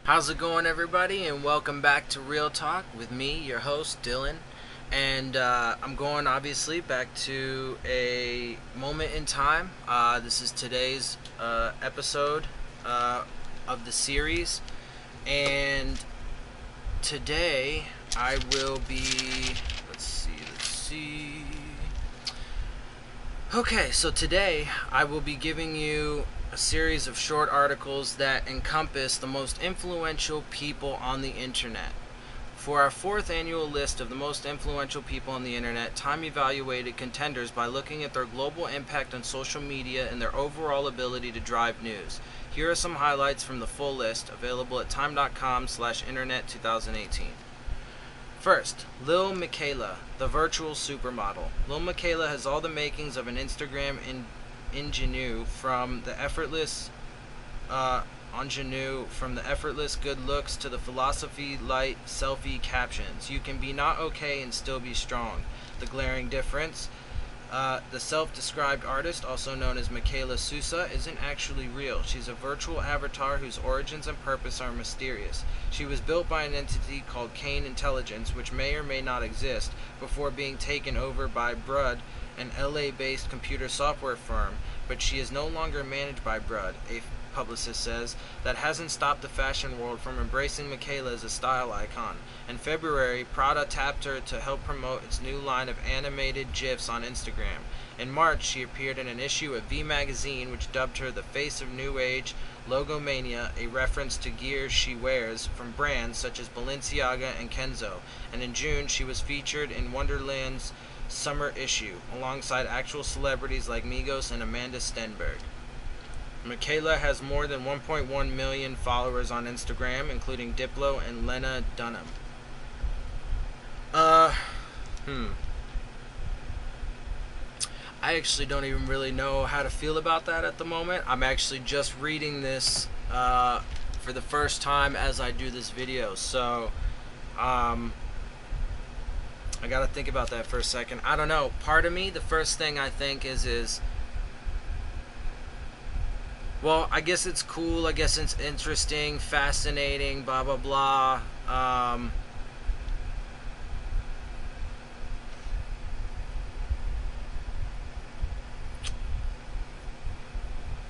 How's it going, everybody? And welcome back to Real Talk with me, your host, Dylan. And I'm going, obviously, back to a moment in time. This is today's episode of the series. And today I will be. Let's see. Okay, so today I will be giving you a series of short articles that encompass the most influential people on the internet. For our fourth annual list of the most influential people on the internet, Time evaluated contenders by looking at their global impact on social media and their overall ability to drive news. Here are some highlights from the full list, available at time.com/internet 2018. First, Lil Miquela, the virtual supermodel. Lil Miquela has all the makings of an Instagram ingenue from the effortless good looks to the philosophy light selfie captions. You can be not okay and still be strong. The glaring difference: the self-described artist, also known as Miquela Sousa, isn't actually real. She's a virtual avatar whose origins and purpose are mysterious. She was built by an entity called Kane Intelligence, which may or may not exist, before being taken over by Brud, an LA-based computer software firm, but she is no longer managed by Brud, a publicist says. That hasn't stopped the fashion world from embracing Miquela as a style icon. In February, Prada tapped her to help promote its new line of animated GIFs on Instagram. In March, she appeared in an issue of V Magazine, which dubbed her the face of New Age Logomania, a reference to gear she wears from brands such as Balenciaga and Kenzo. And in June, she was featured in Wonderland's summer issue, alongside actual celebrities like Migos and Amanda Stenberg. Miquela has more than 1.1 million followers on Instagram, including Diplo and Lena Dunham. Uh, hmm. I actually don't even really know how to feel about that at the moment. I'm actually just reading this for the first time as I do this video, so I gotta think about that for a second. I don't know. Part of me, the first thing I think is well, I guess it's cool. I guess it's interesting, fascinating, blah blah blah.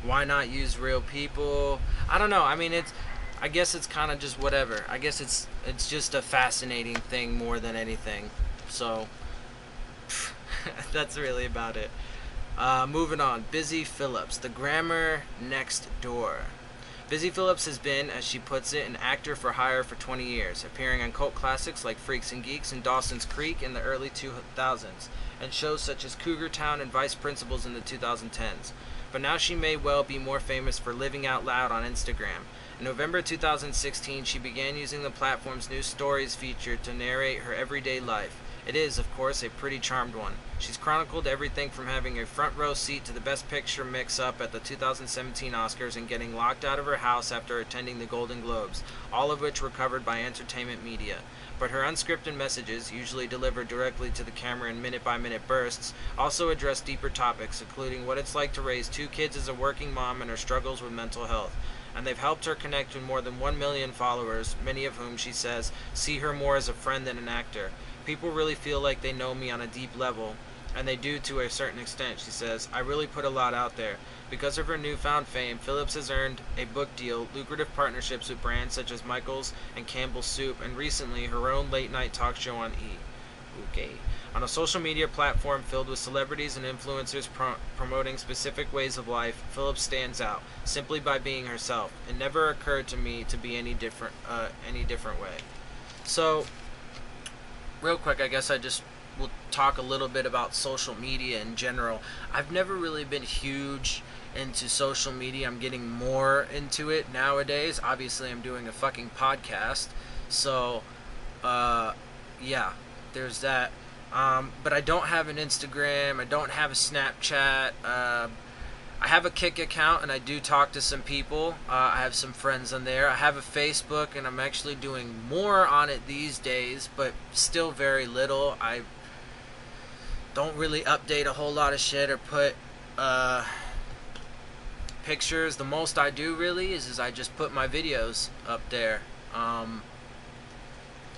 Why not use real people? I don't know. I mean, it's. I guess it's kind of just whatever. I guess it's just a fascinating thing more than anything. So that's really about it. Moving on. Busy Phillips, the grammar next door. Busy Phillips has been, as she puts it, an actor for hire for 20 years, appearing on cult classics like Freaks and Geeks and Dawson's Creek in the early 2000s, and shows such as Cougar Town and Vice Principals in the 2010s. But now she may well be more famous for living out loud on Instagram. In November 2016, she began using the platform's new Stories feature to narrate her everyday life. It is, of course, a pretty charmed one. She's chronicled everything from having a front row seat to the Best Picture mix-up at the 2017 Oscars and getting locked out of her house after attending the Golden Globes, all of which were covered by entertainment media. But her unscripted messages, usually delivered directly to the camera in minute-by-minute bursts, also address deeper topics, including what it's like to raise two kids as a working mom and her struggles with mental health. And they've helped her connect with more than 1 million followers, many of whom, she says, see her more as a friend than an actor. People really feel like they know me on a deep level, and they do to a certain extent, she says. I really put a lot out there. Because of her newfound fame, Phillips has earned a book deal, lucrative partnerships with brands such as Michaels and Campbell's Soup, and recently her own late-night talk show on E! Okay. On a social media platform filled with celebrities and influencers promoting specific ways of life, Phillips stands out simply by being herself. It never occurred to me to be any different way. So, real quick, I guess I just will talk a little bit about social media in general. I've never really been huge into social media. I'm getting more into it nowadays. Obviously, I'm doing a fucking podcast, so yeah, there's that. But I don't have an Instagram. I don't have a Snapchat. I have a Kick account, and I do talk to some people. I have some friends on there. I have a Facebook, and I'm actually doing more on it these days, but still very little. I don't really update a whole lot of shit or put pictures. The most I do really is I just put my videos up there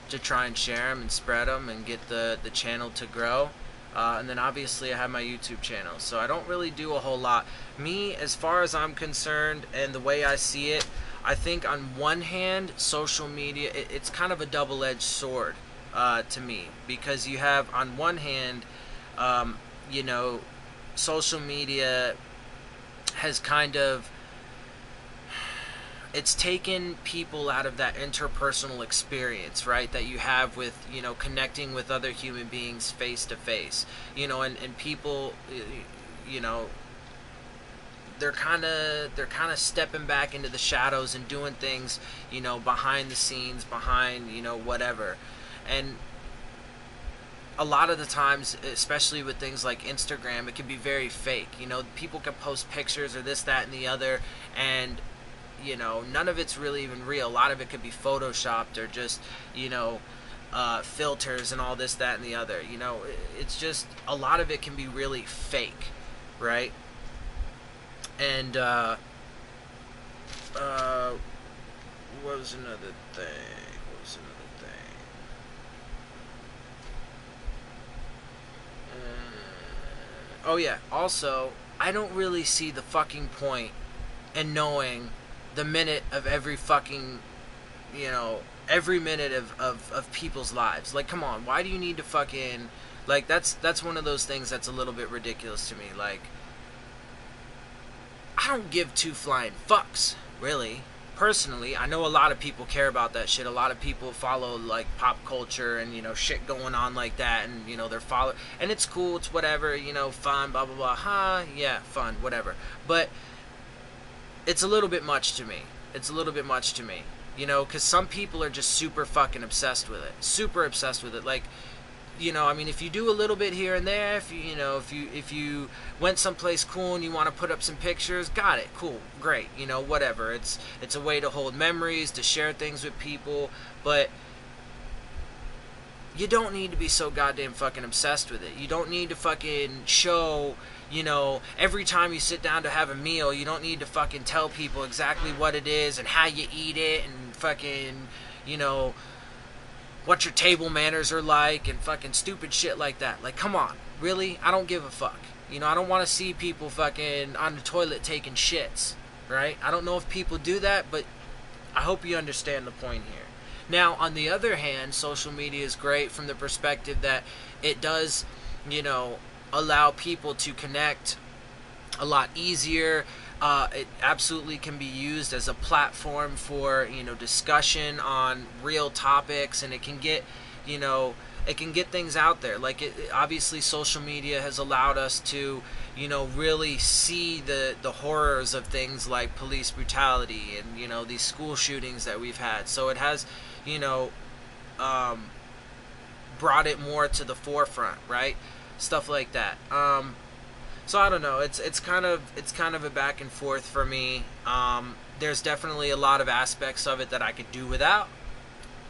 to try and share them and spread them and get the channel to grow. And then obviously I have my YouTube channel, so I don't really do a whole lot. Me, as far as I'm concerned, and the way I see it, I think on one hand, social media, it's kind of a double-edged sword to me, because you have on one hand, you know, social media has kind of, it's taken people out of that interpersonal experience, right, that you have with, you know, connecting with other human beings face to face, you know, and people, you know, they're kind of stepping back into the shadows and doing things, you know, behind the scenes, behind, you know, whatever. And a lot of the times, especially with things like Instagram, it can be very fake. You know, people can post pictures or this, that, and the other, and you know, none of it's really even real. A lot of it could be photoshopped or just, you know, filters and all this, that, and the other. You know, it's just, a lot of it can be really fake, right? And what was another thing? Oh yeah, also, I don't really see the fucking point in knowing the minute of every fucking, you know, every minute of people's lives. Like, come on, why do you need to fucking, like, that's one of those things that's a little bit ridiculous to me. Like, I don't give two flying fucks, really. Personally, I know a lot of people care about that shit. A lot of people follow, like, pop culture and, you know, shit going on like that, and, you know, they're follow, and it's cool, it's whatever, you know, fun, blah, blah, blah, yeah, fun, whatever. But it's a little bit much to me. It's a little bit much to me, you know, because some people are just super fucking obsessed with it. Super obsessed with it. Like, you know, I mean, if you do a little bit here and there, if you, you know, if you went someplace cool and you want to put up some pictures, got it, cool, great, you know, whatever. It's a way to hold memories, to share things with people, but you don't need to be so goddamn fucking obsessed with it. You don't need to fucking show, you know, every time you sit down to have a meal, you don't need to fucking tell people exactly what it is and how you eat it and fucking, you know, what your table manners are like and fucking stupid shit like that. Like, come on, really? I don't give a fuck. You know, I don't want to see people fucking on the toilet taking shits, right? I don't know if people do that, but I hope you understand the point here. Now, on the other hand, social media is great from the perspective that it does, you know, allow people to connect a lot easier. It absolutely can be used as a platform for, you know, discussion on real topics, and it can get, you know, it can get things out there. Like, obviously social media has allowed us to, you know, really see the horrors of things like police brutality and, you know, these school shootings that we've had. So it has, you know, brought it more to the forefront, right? Stuff like that. So I don't know. It's kind of a back and forth for me. There's definitely a lot of aspects of it that I could do without,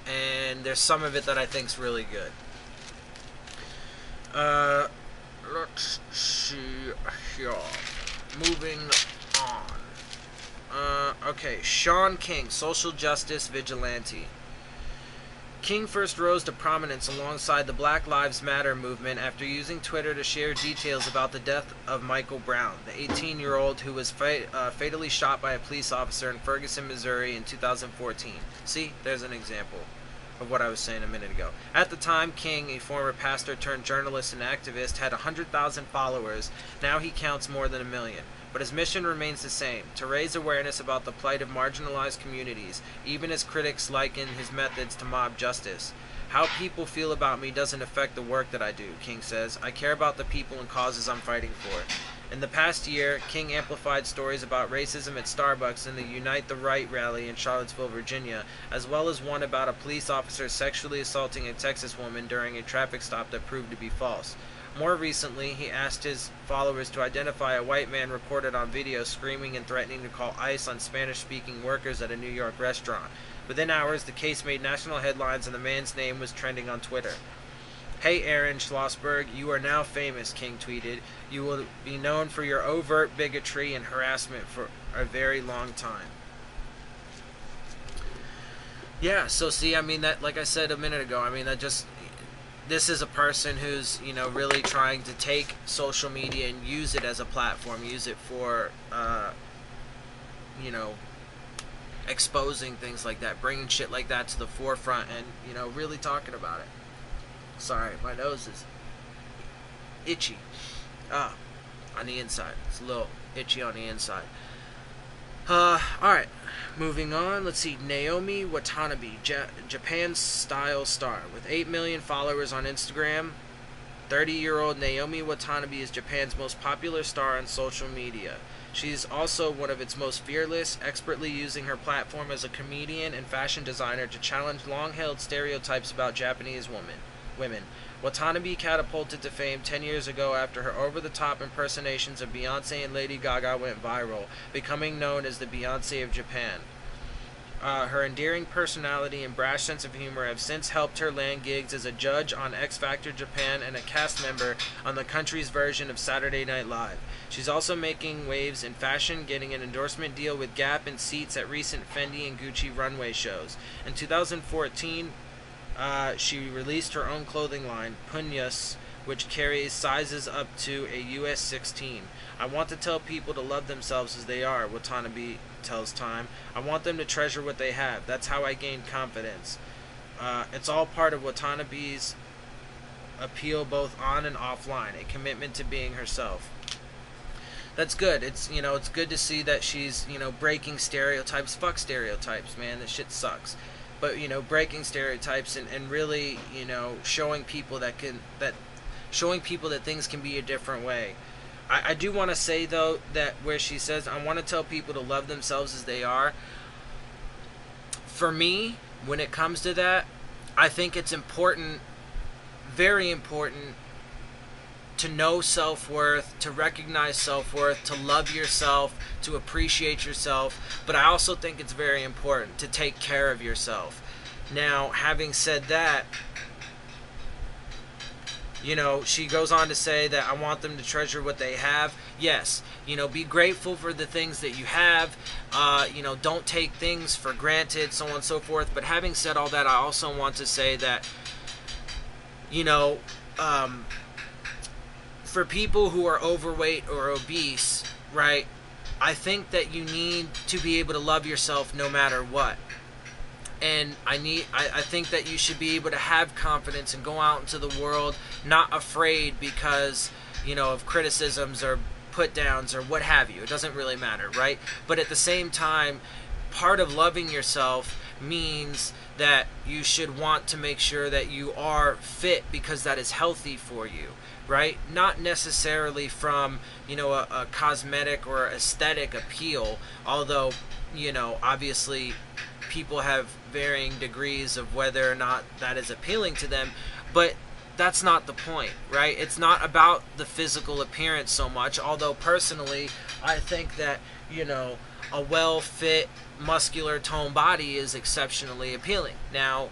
and there's some of it that I think's really good. Let's see here. Moving on. Okay, Shaun King, social justice vigilante. King first rose to prominence alongside the Black Lives Matter movement after using Twitter to share details about the death of Michael Brown, the 18-year-old who was fatally shot by a police officer in Ferguson, Missouri in 2014. See, there's an example of what I was saying a minute ago. At the time, King, a former pastor turned journalist and activist, had 100,000 followers. Now he counts more than 1 million. But his mission remains the same, to raise awareness about the plight of marginalized communities, even as critics liken his methods to mob justice. How people feel about me doesn't affect the work that I do, King says. I care about the people and causes I'm fighting for. In the past year, King amplified stories about racism at Starbucks in the Unite the Right rally in Charlottesville, Virginia, as well as one about a police officer sexually assaulting a Texas woman during a traffic stop that proved to be false. More recently, he asked his followers to identify a white man recorded on video screaming and threatening to call ICE on Spanish-speaking workers at a New York restaurant. Within hours, the case made national headlines and the man's name was trending on Twitter. "Hey Aaron Schlossberg, you are now famous," King tweeted. "You will be known for your overt bigotry and harassment for a very long time." Yeah, so see, I mean, that, like I said a minute ago, I mean, that just, this is a person who's, you know, really trying to take social media and use it as a platform, use it for, you know, exposing things like that, bringing shit like that to the forefront, and, you know, really talking about it. Sorry, my nose is itchy. On the inside. It's a little itchy on the inside. Alright. Moving on. Let's see. Naomi Watanabe, Japan's style star. With 8 million followers on Instagram, 30-year-old Naomi Watanabe is Japan's most popular star on social media. She's also one of its most fearless, expertly using her platform as a comedian and fashion designer to challenge long-held stereotypes about Japanese women. Watanabe catapulted to fame 10 years ago after her over-the-top impersonations of Beyonce and Lady Gaga went viral, becoming known as the Beyonce of Japan. Her endearing personality and brash sense of humor have since helped her land gigs as a judge on X Factor Japan and a cast member on the country's version of Saturday Night Live. She's also making waves in fashion, getting an endorsement deal with Gap and seats at recent Fendi and Gucci runway shows. In 2014, she released her own clothing line, Punyas, which carries sizes up to a US 16. "I want to tell people to love themselves as they are," Watanabe tells Time. "I want them to treasure what they have. That's how I gain confidence." It's all part of Watanabe's appeal both on and offline, a commitment to being herself. That's good. It's, you know, it's good to see that she's, you know, breaking stereotypes. Fuck stereotypes, man. This shit sucks. But, you know, breaking stereotypes and really, you know, showing people that things can be a different way. I do want to say, though, that where she says, "I want to tell people to love themselves as they are," for me, when it comes to that, I think it's important, very important, to know self-worth, to recognize self-worth, to love yourself, to appreciate yourself, but I also think it's very important to take care of yourself. Now, having said that, you know, she goes on to say that "I want them to treasure what they have." Yes, you know, be grateful for the things that you have. You know, don't take things for granted, so on and so forth. But having said all that, I also want to say that, you know, for people who are overweight or obese, right, I think that you need to be able to love yourself no matter what. And I think that you should be able to have confidence and go out into the world not afraid because, you know, of criticisms or put downs or what have you. It doesn't really matter, right? But at the same time, part of loving yourself means that you should want to make sure that you are fit because that is healthy for you, right? Not necessarily from, you know, a cosmetic or aesthetic appeal, although, you know, obviously people have varying degrees of whether or not that is appealing to them, but that's not the point, right? It's not about the physical appearance so much, although personally I think that, you know, a well-fit, muscular toned body is exceptionally appealing. Now,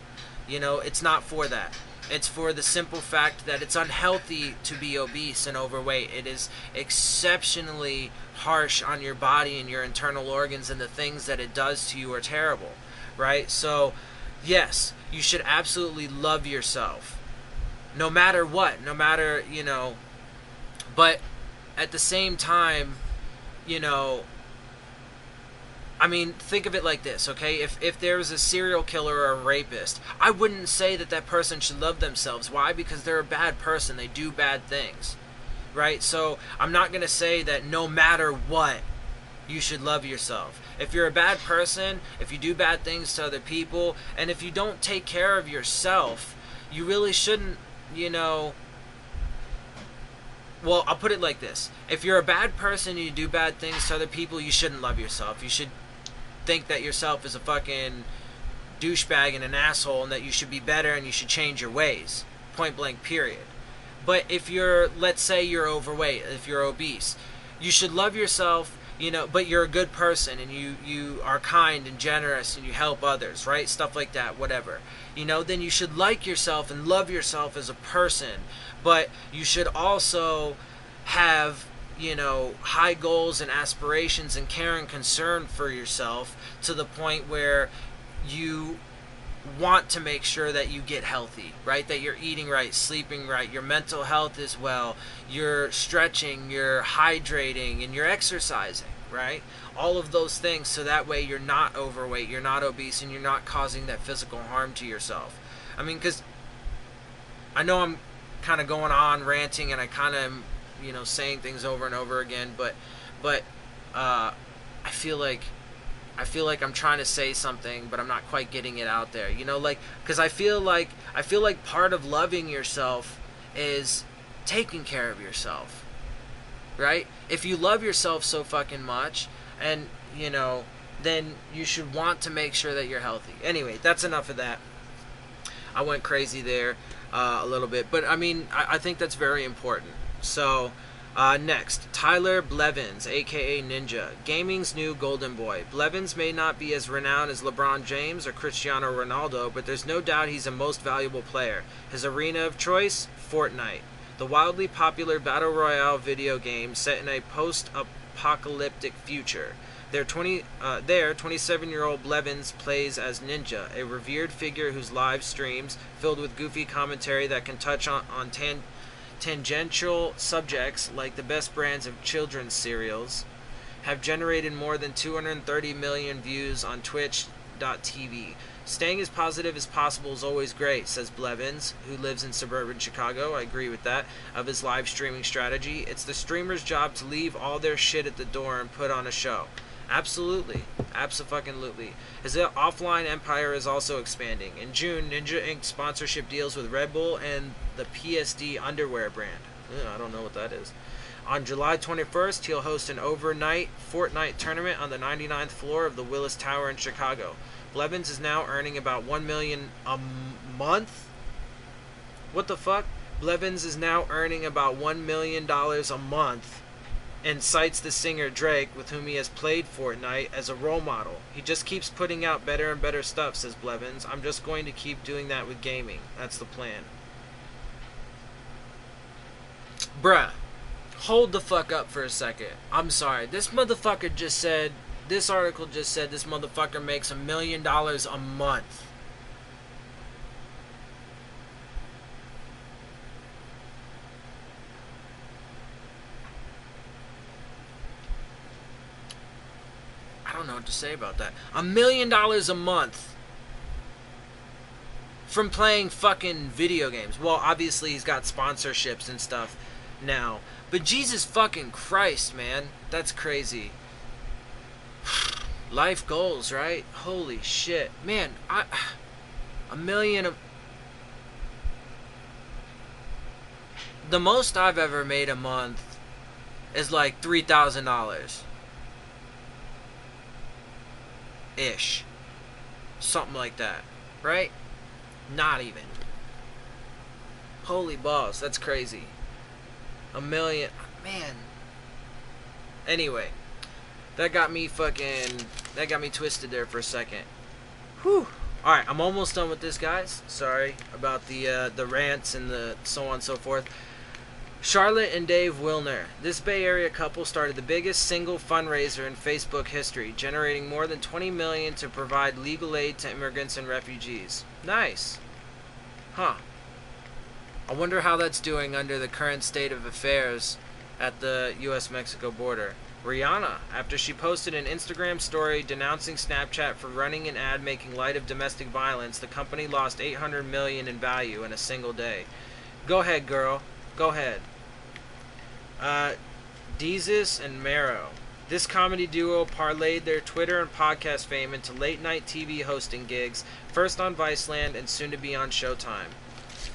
you know, it's not for that. It's for the simple fact that it's unhealthy to be obese and overweight. It is exceptionally harsh on your body and your internal organs, and the things that it does to you are terrible, right? So, yes, you should absolutely love yourself, no matter what, no matter, you know, but at the same time, you know, I mean, think of it like this, okay? If there was a serial killer or a rapist, I wouldn't say that that person should love themselves. Why? Because they're a bad person. They do bad things, right? So I'm not going to say that no matter what, you should love yourself. If you're a bad person, if you do bad things to other people, and if you don't take care of yourself, you really shouldn't, you know... Well, I'll put it like this. If you're a bad person and you do bad things to other people, you shouldn't love yourself. You should think that yourself is a fucking douchebag and an asshole, and that you should be better and you should change your ways. Point blank, period. But if you're, let's say you're overweight, if you're obese, you should love yourself you know, but you're a good person and you are kind and generous and you help others, right? Stuff like that, whatever. You know, then you should like yourself and love yourself as a person. But you should also have, you know, high goals and aspirations and care and concern for yourself to the point where you want to make sure that you get healthy, right? That you're eating right, sleeping right, your mental health is well, you're stretching, you're hydrating, and you're exercising, right? All of those things, so that way you're not overweight, you're not obese, and you're not causing that physical harm to yourself. I mean, because I know I'm kind of going on ranting and I kind of am, you know, saying things over and over again, but I feel like I'm trying to say something, but I'm not quite getting it out there. You know, like, because I feel like part of loving yourself is taking care of yourself, right? If you love yourself so fucking much, and, you know, then you should want to make sure that you're healthy. Anyway, that's enough of that. I went crazy there a little bit, but I mean, I think that's very important. So, next, Tyler Blevins, aka Ninja, gaming's new golden boy. Blevins may not be as renowned as LeBron James or Cristiano Ronaldo, but there's no doubt he's a most valuable player. His arena of choice? Fortnite, the wildly popular battle royale video game set in a post-apocalyptic future. There, 27-year-old Blevins plays as Ninja, a revered figure whose live streams, filled with goofy commentary that can touch on tangential subjects like the best brands of children's cereals, have generated more than 230 million views on Twitch.tv. Staying as positive as possible is always great, says Blevins, who lives in suburban Chicago. I agree with that. Of his live streaming strategy, it's the streamer's job to leave all their shit at the door and put on a show. Absolutely. Abso-fucking-lutely. His offline empire is also expanding. In June, Ninja inked sponsorship deals with Red Bull and the PSD underwear brand. I don't know what that is. On July 21st, he'll host an overnight Fortnite tournament on the 99th floor of the Willis Tower in Chicago. Blevins is now earning about $1 million a month? What the fuck? Blevins is now earning about $1 million a month, and cites the singer Drake, with whom he has played Fortnite, as a role model. He just keeps putting out better and better stuff, says Blevins. I'm just going to keep doing that with gaming. That's the plan. Bruh, hold the fuck up for a second. I'm sorry. This motherfucker just said, this article just said this motherfucker makes $1 million a month. I don't know what to say about that. $1 million a month from playing fucking video games. Well, obviously he's got sponsorships and stuff now, but Jesus fucking Christ, man, that's crazy. Life goals, right? Holy shit, man. $1 million. The most I've ever made a month is like $3,000. Ish. Something like that. Right? Not even. Holy balls, that's crazy. $1 million. Man. Anyway. That got me twisted there for a second. Whew. Alright, I'm almost done with this, guys. Sorry about the rants and the so on and so forth. Charlotte and Dave Wilner. This Bay Area couple started the biggest single fundraiser in Facebook history, generating more than $20 million to provide legal aid to immigrants and refugees. Nice. Huh. I wonder how that's doing under the current state of affairs at the U.S.-Mexico border. Rihanna, after she posted an Instagram story denouncing Snapchat for running an ad making light of domestic violence, the company lost $800 million in value in a single day. Go ahead, girl. Go ahead. Deezus and Mero. This comedy duo parlayed their Twitter and podcast fame into late-night TV hosting gigs, first on Viceland and soon to be on Showtime.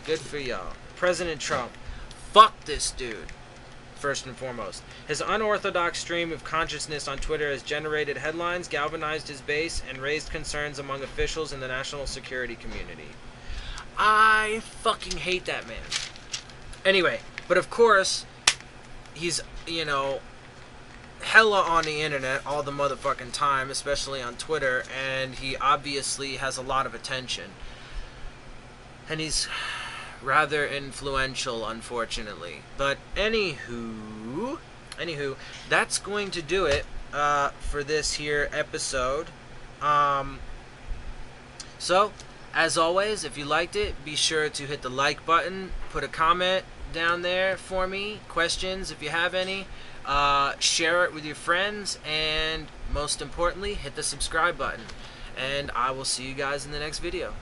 Good for y'all. President Trump. Fuck this dude. First and foremost. His unorthodox stream of consciousness on Twitter has generated headlines, galvanized his base, and raised concerns among officials in the national security community. I fucking hate that man. Anyway, but of course, he's, you know, hella on the internet all the motherfucking time, especially on Twitter, and he obviously has a lot of attention. And he's rather influential, unfortunately. But anywho, that's going to do it for this here episode. So, as always, if you liked it, be sure to hit the like button, put a comment down there for me, questions if you have any, share it with your friends, and most importantly, hit the subscribe button. And I will see you guys in the next video.